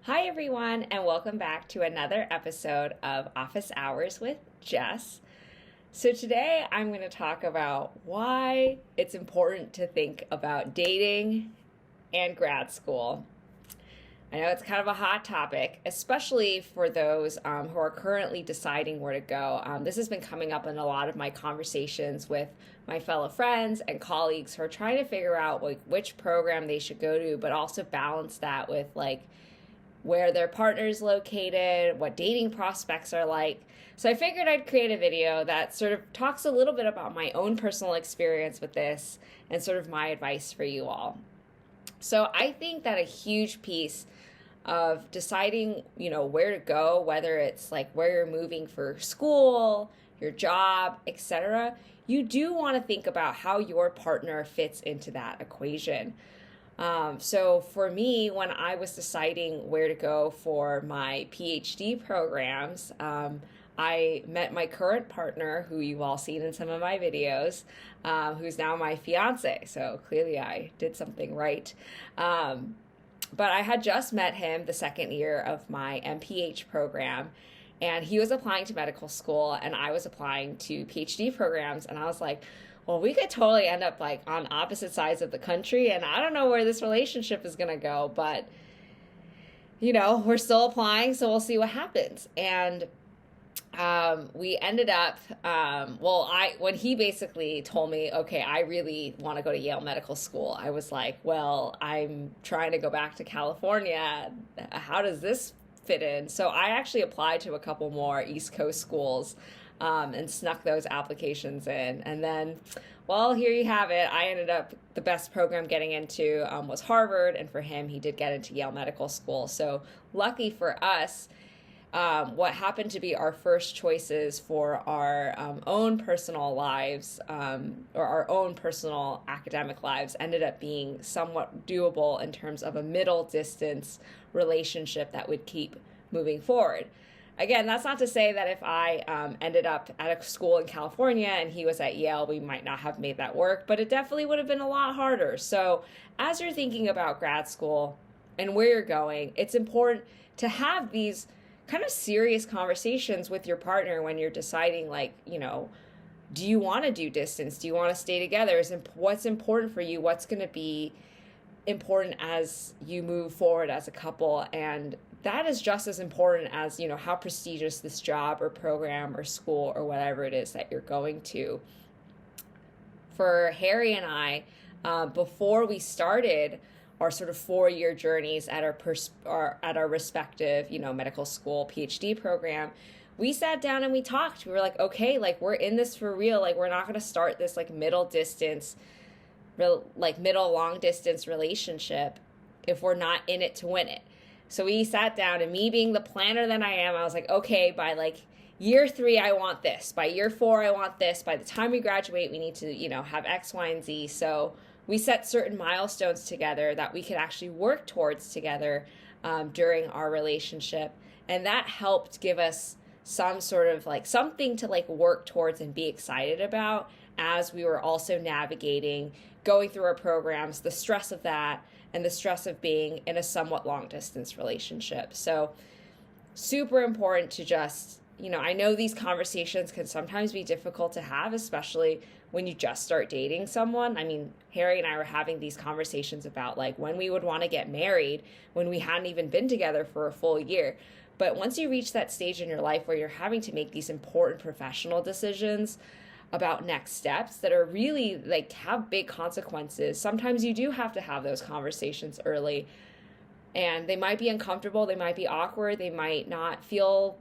Hi, everyone, and welcome back to another episode of Office Hours with Jess. So, today I'm going to talk about why it's important to think about dating and grad school. I know it's kind of a hot topic, especially for those who are currently deciding where to go. This has been coming up in a lot of my conversations with my fellow friends and colleagues who are trying to figure out which program they should go to, but also balance that with where their partner's located, what dating prospects are like. So I figured I'd create a video that sort of talks a little bit about my own personal experience with this and sort of my advice for you all. So I think that a huge piece of deciding, where to go, whether it's like where you're moving for school, your job, etc., you do want to think about how your partner fits into that equation. So for me, when I was deciding where to go for my PhD programs, I met my current partner, who you've all seen in some of my videos, who's now my fiance. So clearly I did something right. But I had just met him the second year of my MPH program, and he was applying to medical school, and I was applying to PhD programs, and I was like, well, we could totally end up like on opposite sides of the country, and I don't know where this relationship is going to go, but we're still applying, so we'll see what happens. And we ended up, when he basically told me, okay, I really want to go to Yale Medical School, I was like, well, I'm trying to go back to California. How does this fit in? So I actually applied to a couple more East Coast schools and snuck those applications in. And then, well, here you have it. I ended up, the best program getting into was Harvard, and for him, he did get into Yale Medical School. So lucky for us, what happened to be our first choices for our own personal lives or our own personal academic lives ended up being somewhat doable in terms of a middle distance relationship that would keep moving forward. Again, that's not to say that if I ended up at a school in California and he was at Yale, we might not have made that work, but it definitely would have been a lot harder. So as you're thinking about grad school and where you're going, it's important to have these kind of serious conversations with your partner when you're deciding, do you want to do distance? Do you want to stay together? What's important for you? What's going to be important as you move forward as a couple? And that is just as important as, how prestigious this job or program or school or whatever it is that you're going to. For Harry and I, before we started our sort of 4-year journeys at our respective, medical school PhD program, we sat down and we talked. We were like, okay, we're in this for real. We're not going to start this middle long distance relationship if we're not in it to win it. So we sat down, and me being the planner that I am, I was like, okay, by year 3, I want this. By year 4, I want this. By the time we graduate, we need to, have X, Y, and Z. So we set certain milestones together that we could actually work towards together during our relationship. And that helped give us some sort of something to work towards and be excited about as we were also navigating, going through our programs, the stress of that, and the stress of being in a somewhat long distance relationship. So super important to just, I know these conversations can sometimes be difficult to have, especially when you just start dating someone. I mean, Harry and I were having these conversations about when we would want to get married when we hadn't even been together for a full year. But once you reach that stage in your life where you're having to make these important professional decisions about next steps that are really have big consequences, sometimes you do have to have those conversations early, and they might be uncomfortable, they might be awkward, they might not feel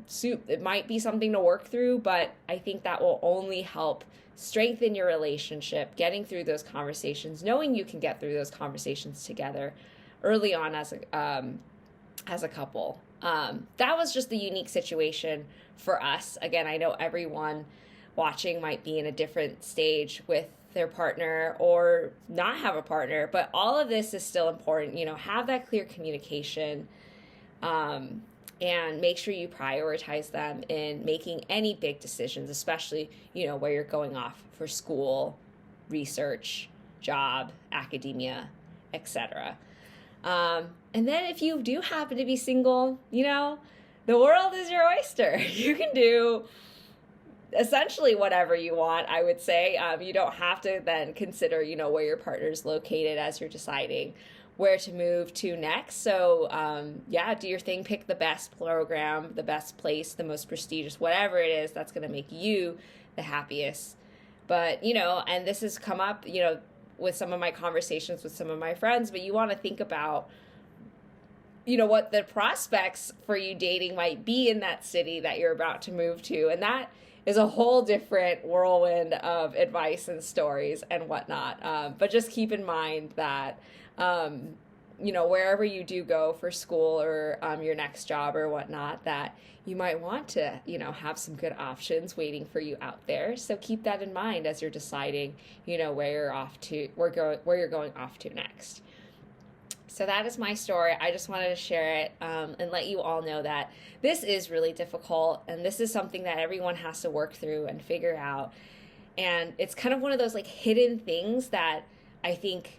it might be something to work through, but I think that will only help strengthen your relationship, getting through those conversations, knowing you can get through those conversations together early on as a couple. That was just the unique situation for us. Again, I know everyone watching might be in a different stage with their partner or not have a partner, but all of this is still important. Have that clear communication and make sure you prioritize them in making any big decisions, especially, where you're going off for school, research, job, academia, etc. And then if you do happen to be single, the world is your oyster. You can do essentially whatever you want, I would say. You don't have to then consider, where your partner's located as you're deciding where to move to next. So, do your thing. Pick the best program, the best place, the most prestigious, whatever it is that's going to make you the happiest. But, and this has come up, with some of my conversations with some of my friends, but you want to think about, what the prospects for you dating might be in that city that you're about to move to. And that is a whole different whirlwind of advice and stories and whatnot. But just keep in mind that, wherever you do go for school or your next job or whatnot, that you might want to, have some good options waiting for you out there. So keep that in mind as you're deciding, where you're going off to next. So that is my story. I just wanted to share it and let you all know that this is really difficult, and this is something that everyone has to work through and figure out. And it's kind of one of those like hidden things that I think,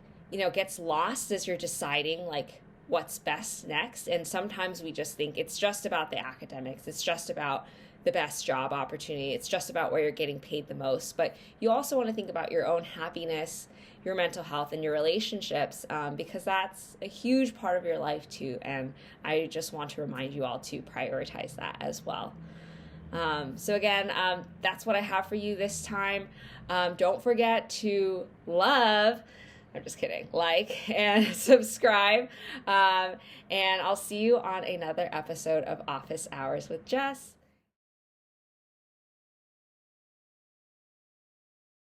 gets lost as you're deciding like what's best next. And sometimes we just think it's just about the academics. It's just about the best job opportunity. It's just about where you're getting paid the most. But you also want to think about your own happiness, your mental health, and your relationships, because that's a huge part of your life too. And I just want to remind you all to prioritize that as well. So again, that's what I have for you this time. Don't forget to I'm just kidding, like and subscribe. And I'll see you on another episode of Office Hours with Jess.